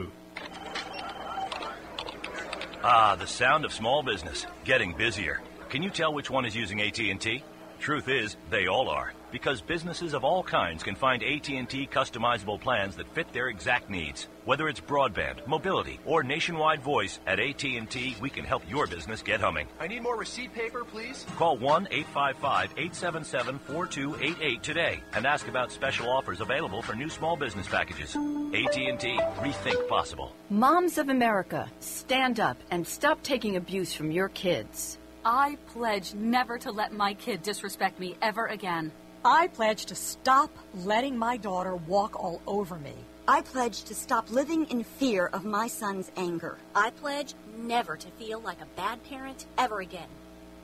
Speaker 11: Ah, the sound of small business, getting busier. Can you tell which one is using AT&T? Truth is, they all are, because businesses of all kinds can find AT&T customizable plans that fit their exact needs. Whether it's broadband, mobility, or nationwide voice, at AT&T, we can help your business get humming.
Speaker 12: I need more receipt paper, please.
Speaker 11: Call 1-855-877-4288 today and ask about special offers available for new small business packages. AT&T, rethink possible.
Speaker 13: Moms of America, stand up and stop taking abuse from your kids.
Speaker 14: I pledge never to let my kid disrespect me ever again.
Speaker 15: I pledge to stop letting my daughter walk all over me.
Speaker 16: I pledge to stop living in fear of my son's anger.
Speaker 17: I pledge never to feel like a bad parent ever again.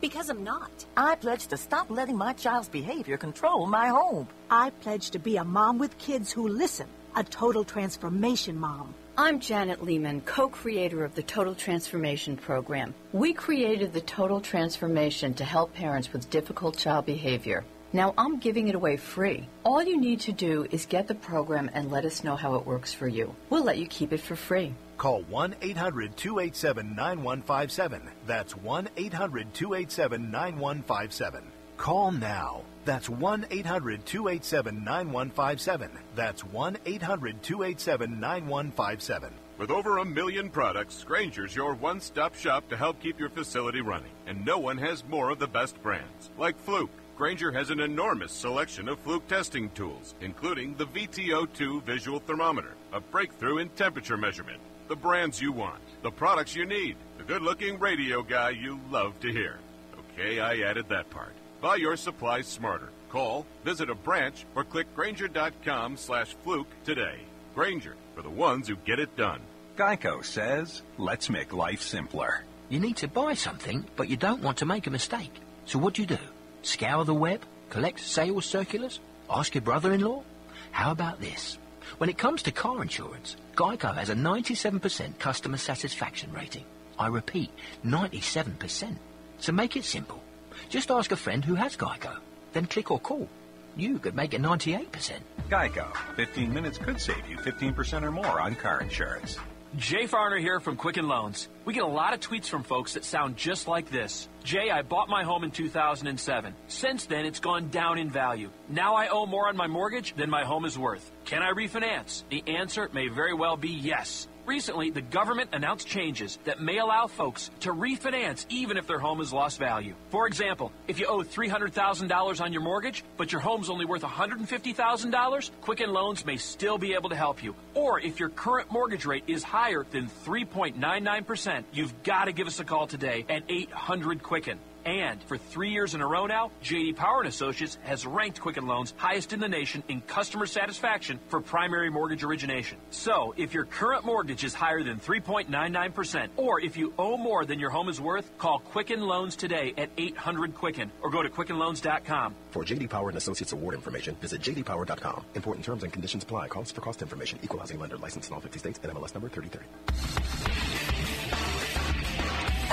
Speaker 17: Because I'm not.
Speaker 18: I pledge to stop letting my child's behavior control my home.
Speaker 15: I pledge to be a mom with kids who listen, a total transformation mom.
Speaker 13: I'm Janet Lehman, co-creator of the Total Transformation Program. We created the Total Transformation to help parents with difficult child behavior. Now I'm giving it away free. All you need to do is get the program and let us know how it works for you. We'll let you keep it for free.
Speaker 19: Call 1-800-287-9157. That's 1-800-287-9157. Call now. That's 1-800-287-9157. That's 1-800-287-9157.
Speaker 20: With over 1 million products, Grainger's your one-stop shop to help keep your facility running. And no one has more of the best brands. Like Fluke, Grainger has an enormous selection of Fluke testing tools, including the VTO2 visual thermometer, a breakthrough in temperature measurement. The brands you want, the products you need, the good-looking radio guy you love to hear. Okay, I added that part. Buy your supplies smarter. Call, visit a branch, or click Grainger.com/Fluke today. Grainger, for the ones who get it done.
Speaker 21: Geico says, let's make life simpler.
Speaker 22: You need to buy something, but you don't want to make a mistake. So what do? Scour the web? Collect sales circulars? Ask your brother-in-law? How about this? When it comes to car insurance, Geico has a 97% customer satisfaction rating. I repeat, 97%. So make it simple. Just ask a friend who has Geico. Then click or call. You could make it 98%.
Speaker 21: Geico. 15 minutes could save you 15% or more on car insurance.
Speaker 1: Jay Farner here from Quicken Loans. We get a lot of tweets from folks that sound just like this. Jay, I bought my home in 2007. Since then, it's gone down in value. Now I owe more on my mortgage than my home is worth. Can I refinance? The answer may very well be yes. Recently, the government announced changes that may allow folks to refinance even if their home has lost value. For example, if you owe $300,000 on your mortgage, but your home's only worth $150,000, Quicken Loans may still be able to help you. Or if your current mortgage rate is higher than 3.99%, you've got to give us a call today at 800-QUICKEN. And for 3 years in a row now, J.D. Power & Associates has ranked Quicken Loans highest in the nation in customer satisfaction for primary mortgage origination. So, if your current mortgage is higher than 3.99%, or if you owe more than your home is worth, call Quicken Loans today at 800-QUICKEN or go to QuickenLoans.com.
Speaker 2: For J.D. Power & Associates award information, visit jdpower.com. Important terms and conditions apply. Calls for cost information. Equal housing lender. Licensed in all 50 states. NMLS number 3030.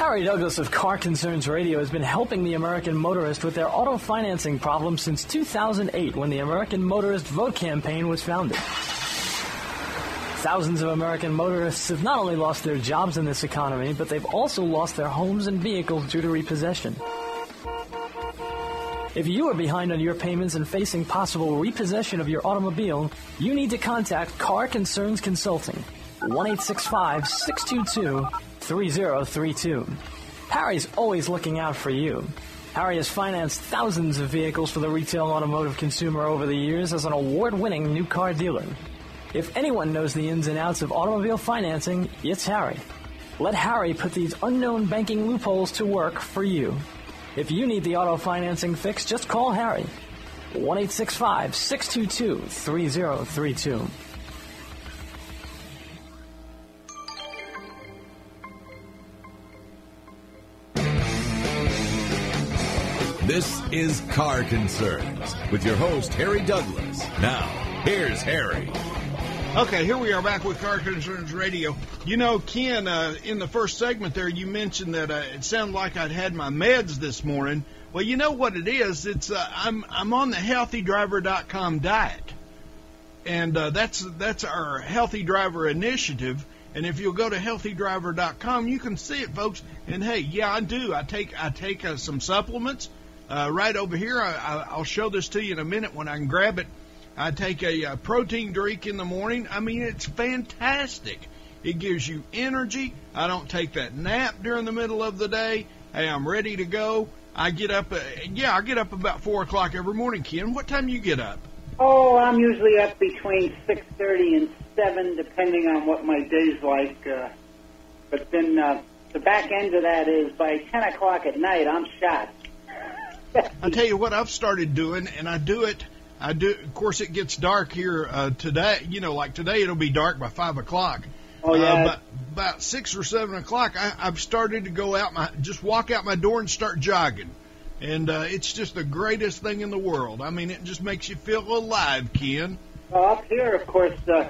Speaker 3: Harry Douglas of Car Concerns Radio has been helping the American motorist with their auto financing problem since 2008, when the American Motorist Vote Campaign was founded. Thousands of American motorists have not only lost their jobs in this economy, but they've also lost their homes and vehicles due to repossession. If you are behind on your payments and facing possible repossession of your automobile, you need to contact Car Concerns Consulting, 1-865-622-3032. Harry's always looking out for you. Harry has financed thousands of vehicles for the retail automotive consumer over the years as an award-winning new car dealer. If anyone knows the ins and outs of automobile financing, it's Harry. Let Harry put these unknown banking loopholes to work for you. If you need the auto financing fix, just call Harry. 1-865-622-3032.
Speaker 23: This is Car Concerns with your host, Harry Douglas. Now, here's Harry.
Speaker 7: Okay, here we are back with Car Concerns Radio. You know, Ken, in the first segment there, you mentioned that it sounded like I'd had my meds this morning. Well, you know what it is? It's I'm on the HealthyDriver.com diet, and that's our Healthy Driver initiative. And if you'll go to HealthyDriver.com, you can see it, folks. And hey, yeah, I do. I take some supplements right over here. I'll show this to you in a minute when I can grab it. I take a protein drink in the morning. I mean, it's fantastic. It gives you energy. I don't take that nap during the middle of the day. Hey, I'm ready to go. I get up, I get up about 4 o'clock every morning, Ken. What time do you get up?
Speaker 8: Oh, I'm usually up between 6:30 and 7, depending on what my day's like. But then the back end of that is by 10 o'clock at night, I'm shot.
Speaker 7: I'll tell you what I've started doing, and I do, of course, it gets dark here today. You know, like today it'll be dark by 5 o'clock.
Speaker 8: Oh, yeah.
Speaker 7: But about 6 or 7 o'clock, I've started to go out, just walk out my door and start jogging. And it's just the greatest thing in the world. I mean, it just makes you feel alive, Ken.
Speaker 8: Well, up here, of course, we're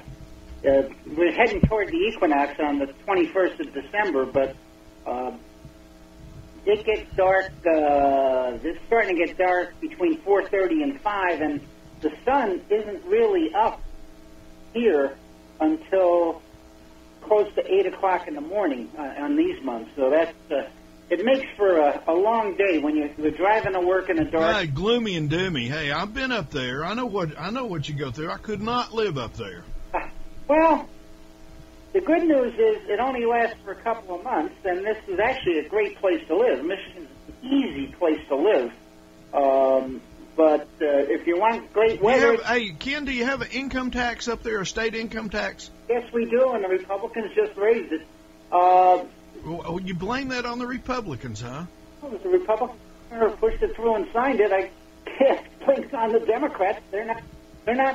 Speaker 8: heading toward the equinox on the 21st of December, but it gets dark. It's starting to get dark between 4:30 and 5, and the sun isn't really up here until close to 8 o'clock in the morning on these months. So that's it makes for a long day when you're driving to work in the dark.
Speaker 7: Gloomy and doomy. Hey, I've been up there. I know what you go through. I could not live up there.
Speaker 8: Well, the good news is it only lasts for a couple of months, and this is actually a great place to live. Michigan's an easy place to live. But if you want great weather...
Speaker 7: Hey, Ken, do you have an income tax up there, a state income tax?
Speaker 8: Yes, we do, and the Republicans just raised it.
Speaker 7: Well, you blame that on the Republicans, huh?
Speaker 8: Well, the Republicans pushed it through and signed it. I can't blame it on the Democrats. They're not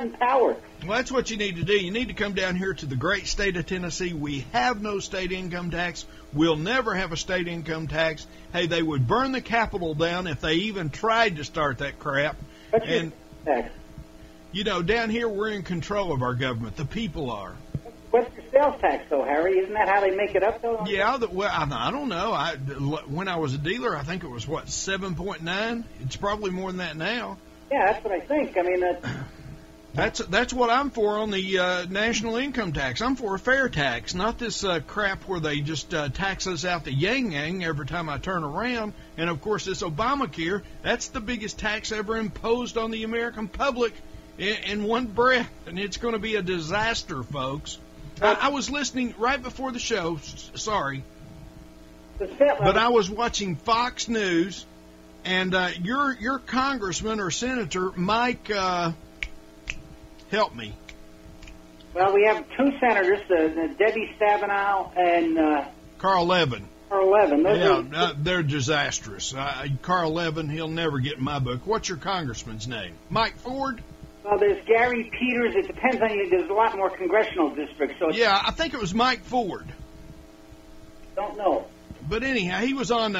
Speaker 8: in power.
Speaker 7: Well, that's what you need to do. You need to come down here to the great state of Tennessee. We have no state income tax. We'll never have a state income tax. Hey, they would burn the Capitol down if they even tried to start that crap.
Speaker 8: What's your tax?
Speaker 7: You know, down here we're in control of our government. The people are.
Speaker 8: What's your sales tax, though, Harry? Isn't that how they make it up, though?
Speaker 7: Yeah, well, I don't know. When I was a dealer, I think it was, 7.9? It's probably more than that now.
Speaker 8: Yeah, that's what I think. I mean,
Speaker 7: That's what I'm for on the national income tax. I'm for a fair tax, not this crap where they just tax us out the yang-yang every time I turn around. And, of course, this Obamacare, that's the biggest tax ever imposed on the American public in one breath. And it's going to be a disaster, folks. I was listening right before the show, sorry, but I was watching Fox News, and your congressman or senator, Mike... help me.
Speaker 8: Well, we have two senators, Debbie Stabenow and...
Speaker 7: Carl Levin.
Speaker 8: Carl Levin.
Speaker 7: They're disastrous. Carl Levin, he'll never get in my book. What's your congressman's name? Mike Ford?
Speaker 8: Well, there's Gary Peters. It depends on you. There's a lot more congressional districts. So
Speaker 7: yeah, I think it was Mike Ford.
Speaker 8: Don't know.
Speaker 7: But anyhow, he was on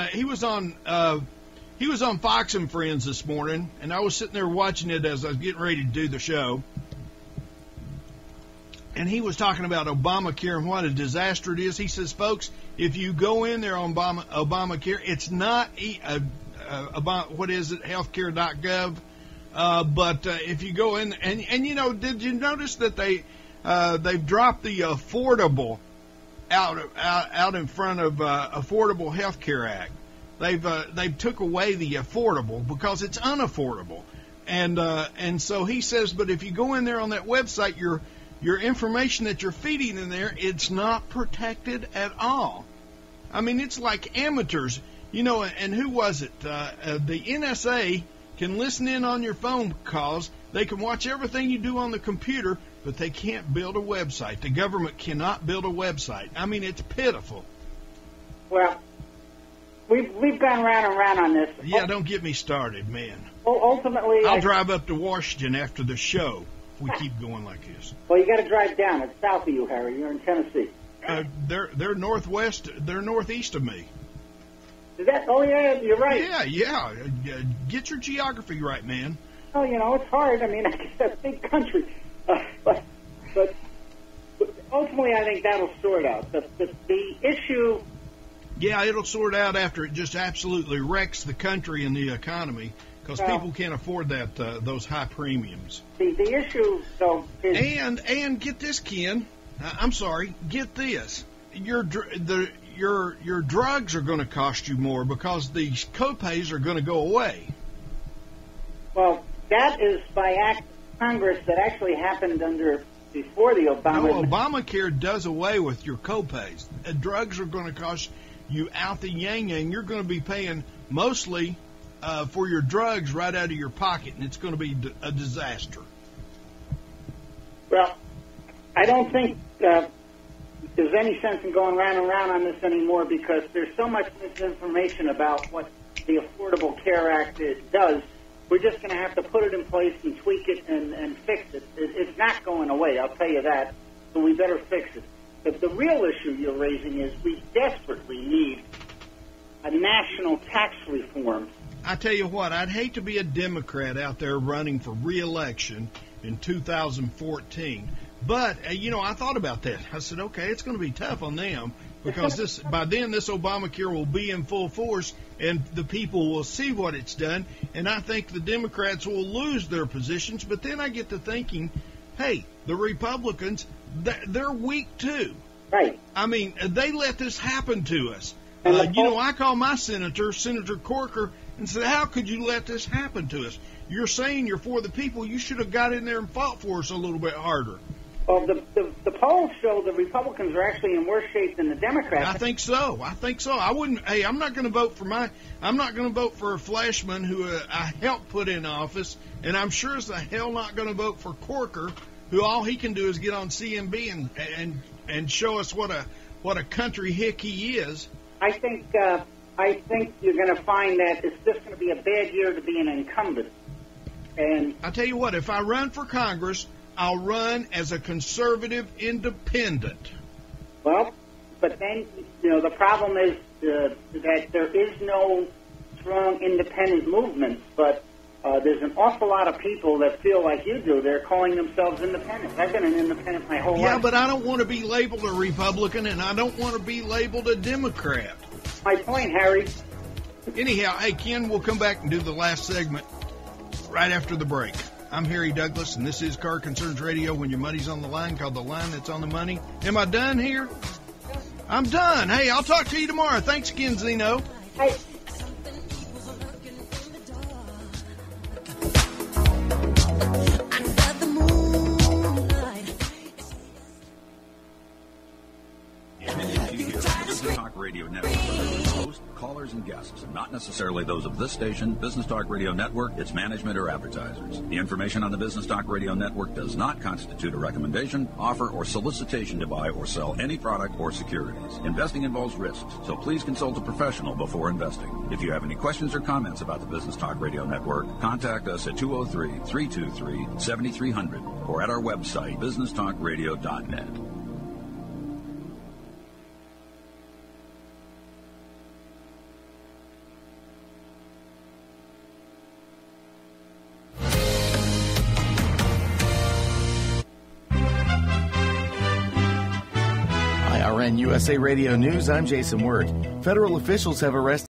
Speaker 7: Fox and Friends this morning, and I was sitting there watching it as I was getting ready to do the show. and he was talking about Obamacare and what a disaster it is. He says, folks, if you go in there on Obamacare, it's not about, what is it, healthcare.gov, but if you go in, and you know, did you notice that they've dropped the affordable out in front of Affordable Health Care Act. They've took away the affordable because it's unaffordable, and so he says, but if you go in there on that website, your information that you're feeding in there, it's not protected at all. I mean, it's like amateurs, you know. And who was it? The NSA can listen in on your phone calls. They can watch everything you do on the computer, but they can't build a website. The government cannot build a website. I mean, it's pitiful.
Speaker 8: Well, we've gone round and round on this.
Speaker 7: Yeah, don't get me started, man.
Speaker 8: Ultimately,
Speaker 7: I'll drive up to Washington after the show if we keep going like this.
Speaker 8: Well, you got to drive down. It's south of you, Harry. You're in Tennessee.
Speaker 7: They're northwest. They're northeast of me.
Speaker 8: Is that? Oh, yeah, you're right.
Speaker 7: Yeah. Get your geography right, man.
Speaker 8: Oh, you know, it's hard. I mean, it's a big country. But ultimately, I think that'll sort out. The issue...
Speaker 7: Yeah, it'll sort out after it just absolutely wrecks the country and the economy, because people can't afford those high premiums.
Speaker 8: The issue, though, is...
Speaker 7: And get this, Ken. I'm sorry. Get this. Your drugs are going to cost you more because the copays are going to go away.
Speaker 8: Well, that is by act of Congress that actually happened before the Obama...
Speaker 7: No, Obamacare does away with your copays. Drugs are going to cost you out the yang-yang. You're going to be paying mostly for your drugs right out of your pocket, and it's going to be a disaster.
Speaker 8: Well, I don't think there's any sense in going round and round on this anymore, because there's so much misinformation about what the Affordable Care Act does. We're just going to have to put it in place and tweak it and fix it. It's not going away, I'll tell you that, so we better fix it. But the real issue you're raising is we desperately need a national tax reform.
Speaker 7: I tell you what, I'd hate to be a Democrat out there running for re-election in 2014. But, you know, I thought about that. I said, okay, it's going to be tough on them, because by then this Obamacare will be in full force and the people will see what it's done, and I think the Democrats will lose their positions. But then I get to thinking, hey, the Republicans, they're weak too.
Speaker 8: Right.
Speaker 7: I mean, they let this happen to us. You know, I call my senator, Senator Corker, and said, how could you let this happen to us? You're saying you're for the people. You should have got in there and fought for us a little bit harder.
Speaker 8: Well, the polls show the Republicans are actually in worse shape than the Democrats.
Speaker 7: I think so. I wouldn't. Hey, I'm not going to vote for a Flashman who I helped put in office, and I'm sure as the hell not going to vote for Corker, who all he can do is get on CNB and show us what a country hick he is.
Speaker 8: I think you're going to find that it's just going to be a bad year to be an incumbent. And
Speaker 7: I tell you what, if I run for Congress, I'll run as a conservative independent.
Speaker 8: Well, but then, you know, the problem is that there is no strong independent movement, but there's an awful lot of people that feel like you do. They're calling themselves independents. I've been an independent my whole life.
Speaker 7: Yeah, but I don't want to be labeled a Republican, and I don't want to be labeled a Democrat.
Speaker 8: My point, Harry.
Speaker 7: Anyhow, hey, Ken, we'll come back and do the last segment right after the break. I'm Harry Douglas, and this is Car Concerns Radio. When your money's on the line, called The Line That's on the Money. Am I done here? I'm done. Hey, I'll talk to you tomorrow. Thanks, Ken Zino.
Speaker 8: Hey.
Speaker 4: Talk Radio Network. Host, callers, and guests, not necessarily those of this station, Business Talk Radio Network, its management, or advertisers. The information on the Business Talk Radio Network does not constitute a recommendation, offer, or solicitation to buy or sell any product or securities. Investing involves risks, so please consult a professional before investing. If you have any questions or comments about the Business Talk Radio Network, contact us at 203-323-7300 or at our website, businesstalkradio.net.
Speaker 5: RN USA Radio News, I'm Jason Wirt. Federal officials have arrested